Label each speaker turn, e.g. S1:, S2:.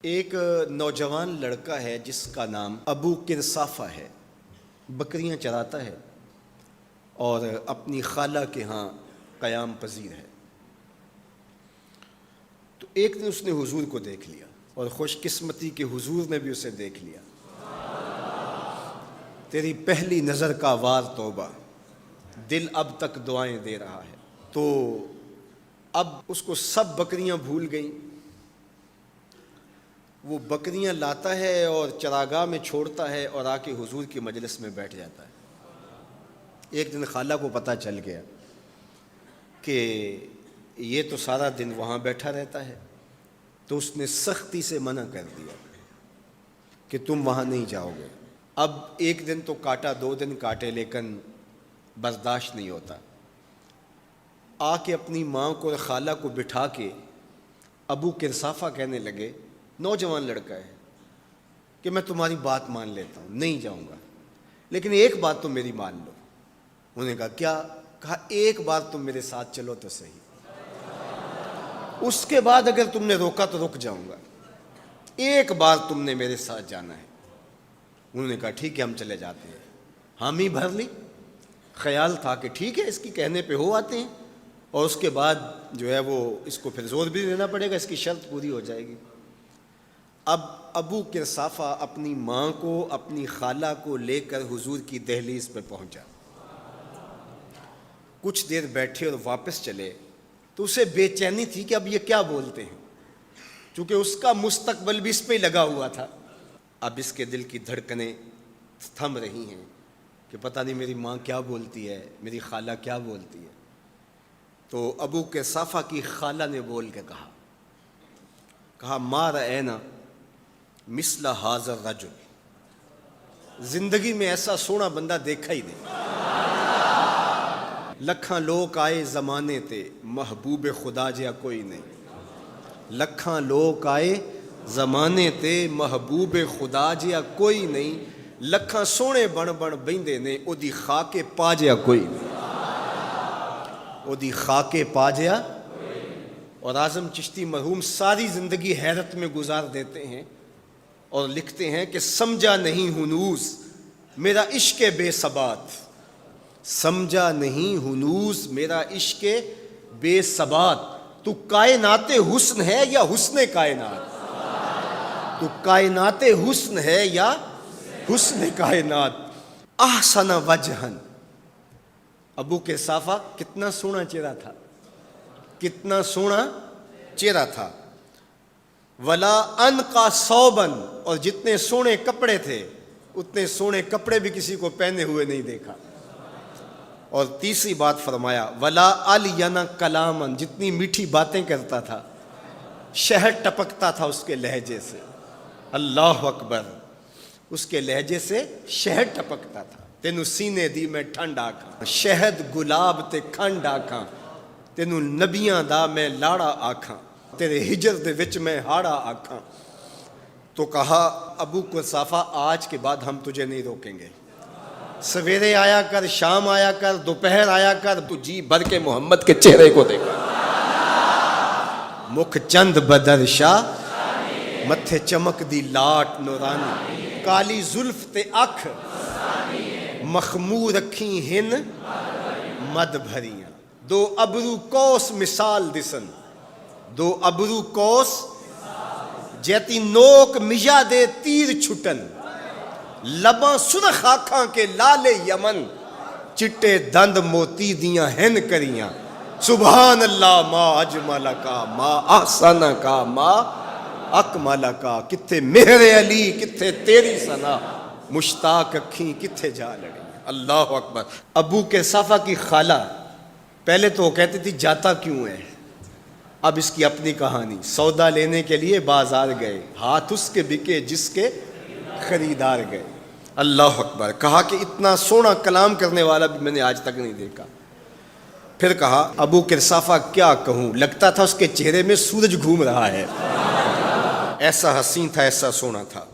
S1: ایک نوجوان لڑکا ہے جس کا نام ابو کرصافہ ہے، بکریاں چراتا ہے اور اپنی خالہ کے ہاں قیام پذیر ہے۔ تو ایک دن اس نے حضور کو دیکھ لیا اور خوش قسمتی کے حضور نے بھی اسے دیکھ لیا۔ تیری پہلی نظر کا وار توبہ، دل اب تک دعائیں دے رہا ہے۔ تو اب اس کو سب بکریاں بھول گئیں، وہ بکریاں لاتا ہے اور چراگاہ میں چھوڑتا ہے اور آ کے حضور کی مجلس میں بیٹھ جاتا ہے۔ ایک دن خالہ کو پتہ چل گیا کہ یہ تو سارا دن وہاں بیٹھا رہتا ہے، تو اس نے سختی سے منع کر دیا کہ تم وہاں نہیں جاؤ گے۔ اب ایک دن تو کاٹا، 2 دن کاٹے، لیکن برداشت نہیں ہوتا۔ آ کے اپنی ماں کو اور خالہ کو بٹھا کے ابو کرصافہ کہنے لگے، نوجوان لڑکا ہے، کہ میں تمہاری بات مان لیتا ہوں، نہیں جاؤں گا، لیکن ایک بات تو میری مان لو۔ انہوں نے کہا کیا؟ کہا ایک بار تم میرے ساتھ چلو تو صحیح، اس کے بعد اگر تم نے روکا تو رک جاؤں گا، ایک بار تم نے میرے ساتھ جانا ہے۔ انہوں نے کہا ٹھیک ہے، ہم چلے جاتے ہیں۔ حامی بھر لی، خیال تھا کہ ٹھیک ہے اس کی کہنے پہ ہو آتے ہیں، اور اس کے بعد جو ہے وہ اس کو پھر زور بھی دینا پڑے گا، اس کی شرط پوری ہو جائے گی۔ اب ابو کرصافہ اپنی ماں کو، اپنی خالہ کو لے کر حضور کی دہلیز پہ پہنچا۔ کچھ دیر بیٹھے اور واپس چلے تو اسے بے چینی تھی کہ اب یہ کیا بولتے ہیں، چونکہ اس کا مستقبل بھی اس پہ لگا ہوا تھا۔ اب اس کے دل کی دھڑکنیں تھم رہی ہیں کہ پتہ نہیں میری ماں کیا بولتی ہے، میری خالہ کیا بولتی ہے۔ تو ابو کرصافہ کی خالہ نے بول کے کہا ما رأینا مثل ھذا الرجل، زندگی میں ایسا سونا بندہ دیکھا ہی نہیں۔ لکھاں لوگ آئے زمانے تے، محبوب خدا جیا کوئی نہیں۔ لکھاں لوگ آئے زمانے تے، محبوب خدا جیا کوئی نہیں۔ لکھاں سونے بن بیندے نے، او دی خاکے پا جیا کوئی نہیں، او دی خاکے پا جیا۔ اور اعظم چشتی مرحوم ساری زندگی حیرت میں گزار دیتے ہیں اور لکھتے ہیں کہ سمجھا نہیں ہنوز میرا عشق بے ثبات، سمجھا نہیں ہنوز میرا عشق بے ثبات، تو کائنات حسن ہے یا حسن کائنات، تو کائنات حسن ہے یا حسن کائنات۔ احسن وجہن، ابو کرصافہ کتنا سونا چہرہ تھا، کتنا سونا چہرہ تھا۔ ولا انقا ثوبن، اور جتنے سونے کپڑے تھے اتنے سونے کپڑے بھی کسی کو پہنے ہوئے نہیں دیکھا۔ اور تیسری بات فرمایا ولا الین کلامن، جتنی میٹھی باتیں کرتا تھا، شہد ٹپکتا تھا اس کے لہجے سے۔ اللہ اکبر، اس کے لہجے سے شہد ٹپکتا تھا۔ تینو سینے دی میں ٹھنڈ آکھاں، شہد گلاب تے کھنڈ آکھاں، تینو نبیاں دا میں لاڑا آکھاں، تیرے ہجر دے وچ میں ہاڑا آکھاں۔ تو کہا ابو کرصافہ آج کے بعد ہم تجھے نہیں روکیں گے، سویرے آیا کر، شام آیا کر، دوپہر آیا کر، تو جی بھر کے محمد کے چہرے کو دیکھا۔ مکھ چند بدر شاہ، متھے چمک دی لاٹ نورانی، کالی زلف تے اکھ، مخمور رکھی ہن مد بھریاں، دو ابرو کوس مثال دسن، دو ابرو کوس جیتی نوک مجا دے تیر چھٹن، لباں سرخ آنکھاں کے لال یمن، چٹے دند موتی دیاں ہن کریاں۔ سبحان اللہ ما اجمل کا، ما احسن کا، ما اکمل کا۔ کتھے مہر علی، کتھے تیری ثنا، مشتاق اکھیں کتھے جا لڑی۔ اللہ اکبر۔ ابو کرصافہ کی خالہ پہلے تو وہ کہتی تھی جاتا کیوں ہے، اب اس کی اپنی کہانی۔ سودا لینے کے لیے بازار گئے، ہاتھ اس کے بکے جس کے خریدار گئے۔ اللہ اکبر۔ کہا کہ اتنا سونا کلام کرنے والا بھی میں نے آج تک نہیں دیکھا۔ پھر کہا ابو کرصافہ کیا کہوں، لگتا تھا اس کے چہرے میں سورج گھوم رہا ہے، ایسا حسین تھا، ایسا سونا تھا۔